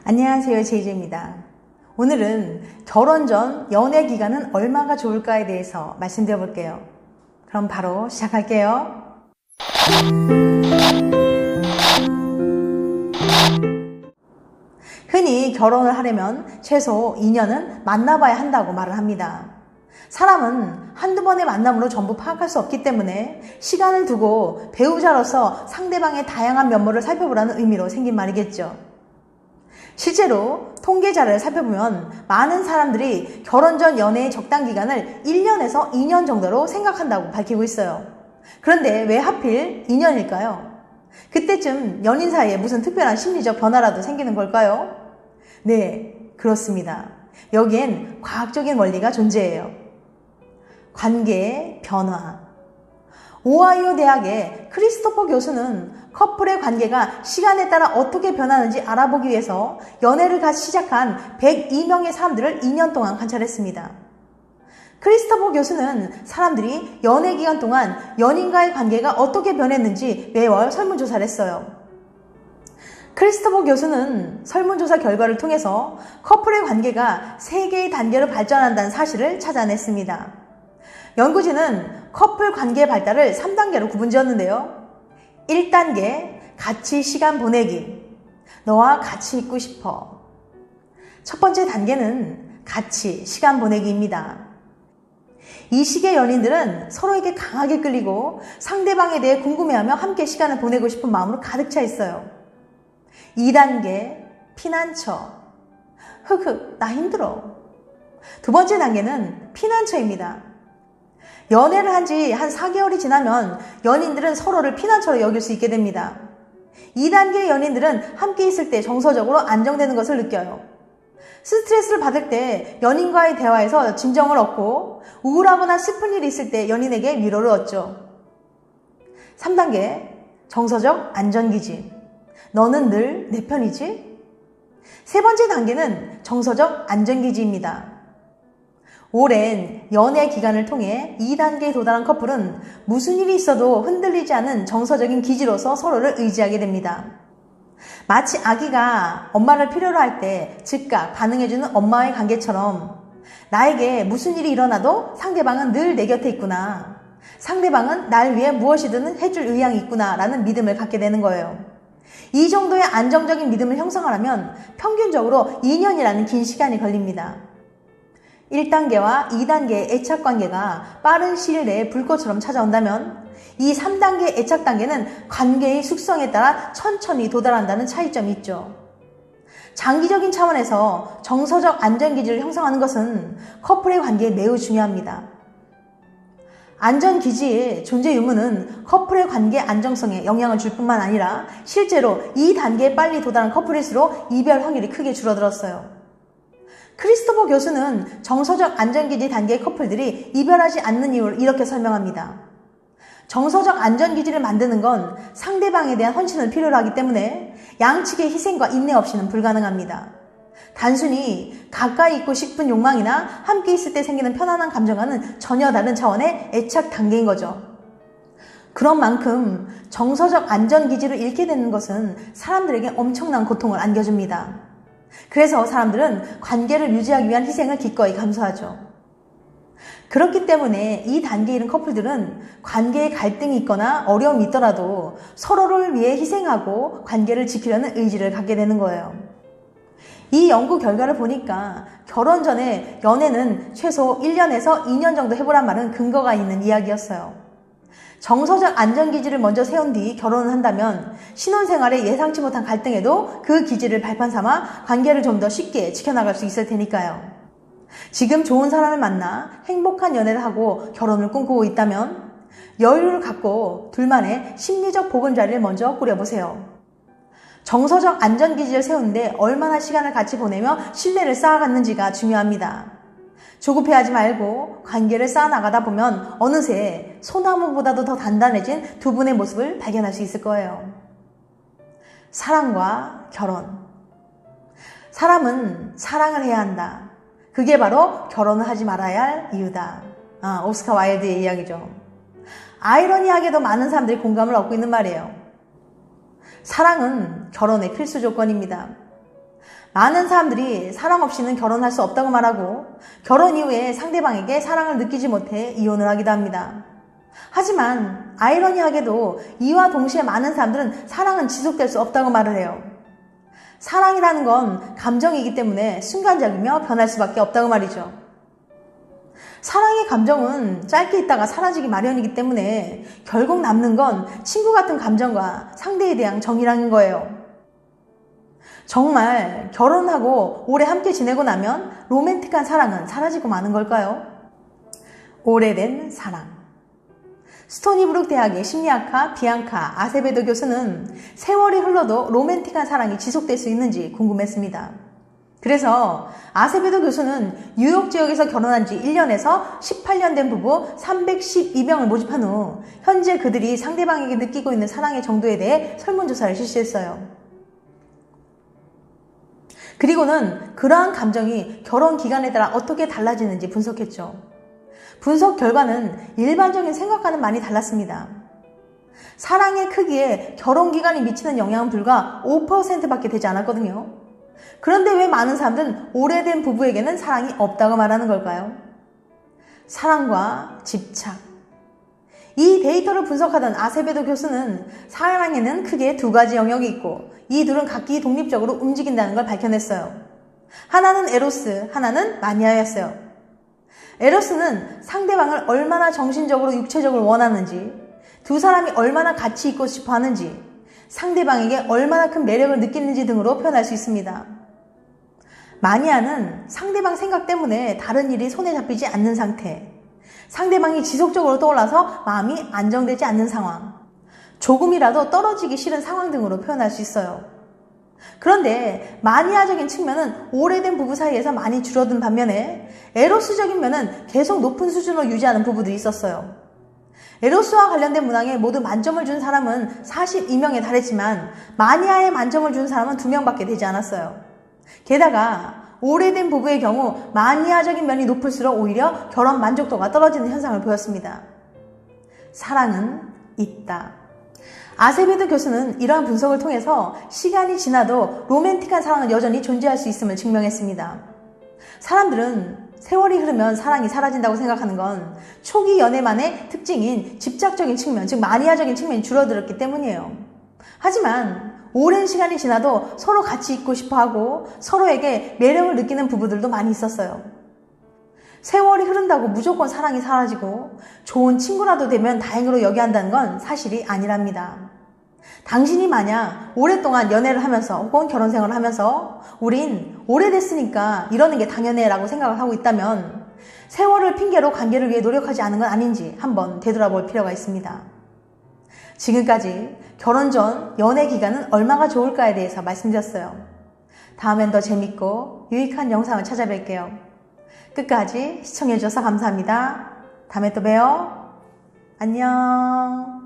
안녕하세요, 제이제입니다. 오늘은 결혼 전 연애 기간은 얼마가 좋을까에 대해서 말씀드려 볼게요. 그럼 바로 시작할게요. 흔히 결혼을 하려면 최소 2년은 만나봐야 한다고 말을 합니다. 사람은 한두 번의 만남으로 전부 파악할 수 없기 때문에 시간을 두고 배우자로서 상대방의 다양한 면모를 살펴보라는 의미로 생긴 말이겠죠. 실제로 통계자를 살펴보면 많은 사람들이 결혼 전 연애의 적당 기간을 1년에서 2년 정도로 생각한다고 밝히고 있어요. 그런데 왜 하필 2년일까요? 그때쯤 연인 사이에 무슨 특별한 심리적 변화라도 생기는 걸까요? 네, 그렇습니다. 여기엔 과학적인 원리가 존재해요. 관계의 변화. 오하이오 대학의 크리스토퍼 교수는 커플의 관계가 시간에 따라 어떻게 변하는지 알아보기 위해서 연애를 같이 시작한 102명의 사람들을 2년 동안 관찰했습니다. 크리스토퍼 교수는 사람들이 연애 기간 동안 연인과의 관계가 어떻게 변했는지 매월 설문조사를 했어요. 크리스토퍼 교수는 설문조사 결과를 통해서 커플의 관계가 3개의 단계로 발전한다는 사실을 찾아냈습니다. 연구진은 커플 관계의 발달을 3단계로 구분지었는데요. 1단계, 같이 시간 보내기. 너와 같이 있고 싶어. 첫 번째 단계는 같이 시간 보내기입니다. 이 시기의 연인들은 서로에게 강하게 끌리고 상대방에 대해 궁금해하며 함께 시간을 보내고 싶은 마음으로 가득 차 있어요. 2단계, 피난처. 나 힘들어. 두 번째 단계는 피난처입니다. 연애를 한 지 한 4개월이 지나면 연인들은 서로를 피난처로 여길 수 있게 됩니다. 2단계의 연인들은 함께 있을 때 정서적으로 안정되는 것을 느껴요. 스트레스를 받을 때 연인과의 대화에서 진정을 얻고 우울하거나 슬픈 일이 있을 때 연인에게 위로를 얻죠. 3단계, 정서적 안전기지. 너는 늘 내 편이지? 세 번째 단계는 정서적 안전기지입니다. 오랜 연애 기간을 통해 2단계에 도달한 커플은 무슨 일이 있어도 흔들리지 않은 정서적인 기지로서 서로를 의지하게 됩니다. 마치 아기가 엄마를 필요로 할 때 즉각 반응해주는 엄마의 관계처럼 나에게 무슨 일이 일어나도 상대방은 늘 내 곁에 있구나. 상대방은 날 위해 무엇이든 해줄 의향이 있구나 라는 믿음을 갖게 되는 거예요. 이 정도의 안정적인 믿음을 형성하려면 평균적으로 2년이라는 긴 시간이 걸립니다. 1단계와 2단계의 애착 관계가 빠른 시일 내에 불꽃처럼 찾아온다면 이 3단계의 애착 단계는 관계의 숙성에 따라 천천히 도달한다는 차이점이 있죠. 장기적인 차원에서 정서적 안전기지를 형성하는 것은 커플의 관계에 매우 중요합니다. 안전기지의 존재 유무는 커플의 관계 안정성에 영향을 줄 뿐만 아니라 실제로 이 단계에 빨리 도달한 커플일수록 이별 확률이 크게 줄어들었어요. 크리스토퍼 교수는 정서적 안전기지 단계의 커플들이 이별하지 않는 이유를 이렇게 설명합니다. 정서적 안전기지를 만드는 건 상대방에 대한 헌신을 필요로 하기 때문에 양측의 희생과 인내 없이는 불가능합니다. 단순히 가까이 있고 싶은 욕망이나 함께 있을 때 생기는 편안한 감정과는 전혀 다른 차원의 애착 단계인 거죠. 그런 만큼 정서적 안전기지를 잃게 되는 것은 사람들에게 엄청난 고통을 안겨줍니다. 그래서 사람들은 관계를 유지하기 위한 희생을 기꺼이 감수하죠. 그렇기 때문에 이 단계에 이른 커플들은 관계에 갈등이 있거나 어려움이 있더라도 서로를 위해 희생하고 관계를 지키려는 의지를 갖게 되는 거예요. 이 연구 결과를 보니까 결혼 전에 연애는 최소 1년에서 2년 정도 해보란 말은 근거가 있는 이야기였어요. 정서적 안전기지를 먼저 세운 뒤 결혼을 한다면 신혼생활에 예상치 못한 갈등에도 그 기지를 발판 삼아 관계를 좀 더 쉽게 지켜나갈 수 있을 테니까요. 지금 좋은 사람을 만나 행복한 연애를 하고 결혼을 꿈꾸고 있다면 여유를 갖고 둘만의 심리적 보금자리를 먼저 꾸려보세요. 정서적 안전기지를 세우는데 얼마나 시간을 같이 보내며 신뢰를 쌓아갔는지가 중요합니다. 조급해하지 말고 관계를 쌓아나가다 보면 어느새 소나무보다도 더 단단해진 두 분의 모습을 발견할 수 있을 거예요. 사랑과 결혼. 사람은 사랑을 해야 한다. 그게 바로 결혼을 하지 말아야 할 이유다. 오스카 와일드의 이야기죠. 아이러니하게도 많은 사람들이 공감을 얻고 있는 말이에요. 사랑은 결혼의 필수 조건입니다. 많은 사람들이 사랑 없이는 결혼할 수 없다고 말하고 결혼 이후에 상대방에게 사랑을 느끼지 못해 이혼을 하기도 합니다. 하지만 아이러니하게도 이와 동시에 많은 사람들은 사랑은 지속될 수 없다고 말을 해요. 사랑이라는 건 감정이기 때문에 순간적이며 변할 수밖에 없다고 말이죠. 사랑의 감정은 짧게 있다가 사라지기 마련이기 때문에 결국 남는 건 친구 같은 감정과 상대에 대한 정이라는 거예요. 정말 결혼하고 오래 함께 지내고 나면 로맨틱한 사랑은 사라지고 마는 걸까요? 오래된 사랑. 스토니브룩 대학의 심리학과 비앙카 아세베도 교수는 세월이 흘러도 로맨틱한 사랑이 지속될 수 있는지 궁금했습니다. 그래서 아세베도 교수는 뉴욕 지역에서 결혼한 지 1년에서 18년 된 부부 312명을 모집한 후 현재 그들이 상대방에게 느끼고 있는 사랑의 정도에 대해 설문조사를 실시했어요. 그리고는 그러한 감정이 결혼 기간에 따라 어떻게 달라지는지 분석했죠. 분석 결과는 일반적인 생각과는 많이 달랐습니다. 사랑의 크기에 결혼 기간이 미치는 영향은 불과 5%밖에 되지 않았거든요. 그런데 왜 많은 사람들은 오래된 부부에게는 사랑이 없다고 말하는 걸까요? 사랑과 집착. 이 데이터를 분석하던 아세베도 교수는 사랑에는 크게 두 가지 영역이 있고 이 둘은 각기 독립적으로 움직인다는 걸 밝혀냈어요. 하나는 에로스, 하나는 마니아였어요. 에로스는 상대방을 얼마나 정신적으로 육체적으로 원하는지, 두 사람이 얼마나 같이 있고 싶어 하는지, 상대방에게 얼마나 큰 매력을 느끼는지 등으로 표현할 수 있습니다. 마니아는 상대방 생각 때문에 다른 일이 손에 잡히지 않는 상태, 상대방이 지속적으로 떠올라서 마음이 안정되지 않는 상황, 조금이라도 떨어지기 싫은 상황 등으로 표현할 수 있어요. 그런데 마니아적인 측면은 오래된 부부 사이에서 많이 줄어든 반면에 에로스적인 면은 계속 높은 수준으로 유지하는 부부들이 있었어요. 에로스와 관련된 문항에 모두 만점을 준 사람은 42명에 달했지만 마니아에 만점을 준 사람은 2명밖에 되지 않았어요. 게다가 오래된 부부의 경우 마니아적인 면이 높을수록 오히려 결혼 만족도가 떨어지는 현상을 보였습니다. 사랑은 있다. 아세베도 교수는 이러한 분석을 통해서 시간이 지나도 로맨틱한 사랑은 여전히 존재할 수 있음을 증명했습니다. 사람들은 세월이 흐르면 사랑이 사라진다고 생각하는 건 초기 연애만의 특징인 집착적인 측면, 즉 마니아적인 측면이 줄어들었기 때문이에요. 하지만 오랜 시간이 지나도 서로 같이 있고 싶어하고 서로에게 매력을 느끼는 부부들도 많이 있었어요. 세월이 흐른다고 무조건 사랑이 사라지고 좋은 친구라도 되면 다행으로 여겨야 한다는 건 사실이 아니랍니다. 당신이 만약 오랫동안 연애를 하면서 혹은 결혼 생활을 하면서 우린 오래됐으니까 이러는 게 당연해 라고 생각을 하고 있다면 세월을 핑계로 관계를 위해 노력하지 않은 건 아닌지 한번 되돌아볼 필요가 있습니다. 지금까지 결혼 전 연애 기간은 얼마가 좋을까에 대해서 말씀드렸어요. 다음엔 더 재밌고 유익한 영상을 찾아뵐게요. 끝까지 시청해주셔서 감사합니다. 다음에 또 봬요. 안녕.